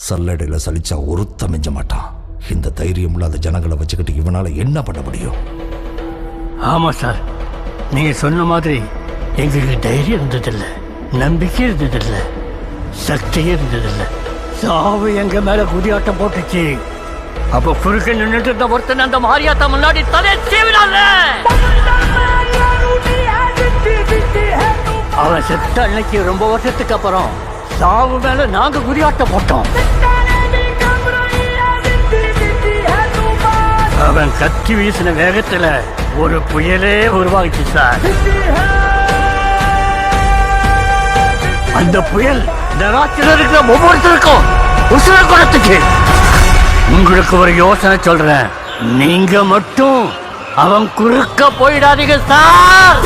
சல்லடையில் சலிச்சா ஒருத்த மிஞ்ச மாட்டான். இந்த தைரியம் இல்லாத ஜனங்களை வச்சுக்கிட்டு இவனால என்ன பண்ண முடியும்? ஆமா சார், நீங்க சொன்ன மாதிரி எங்களுக்கு தைரியம் இருந்ததில்லை, நம்பிக்கை இருந்ததில்லை, சக்தியே இருந்ததில்லை. சாவு எங்க மேல குதியாட்டம் போட்டுச்சு. அப்ப குறுக்க நின்றுட்டு இருந்த ஒருத்தன் அந்த மாரியாத்தா முன்னாடி தலை சீவினால. அவன் செத்த அன்னைக்கு ரொம்ப வருஷத்துக்கு அப்புறம் சாவு மேல நாங்க குதியாட்டம் போட்டோம். அவன் கத்தி வீசின வேகத்துல ஒரு புயலே உருவாகிச்சு சார். அந்த புயல் நராட்சியில் இருக்கிற ஒவ்வொருத்தருக்கும் உசுர குணத்துக்கு. உங்களுக்கு ஒரு யோசனை சொல்றேன், நீங்க மட்டும் அவன் குறுக்க போயிடாதீங்க சார்.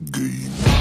Game.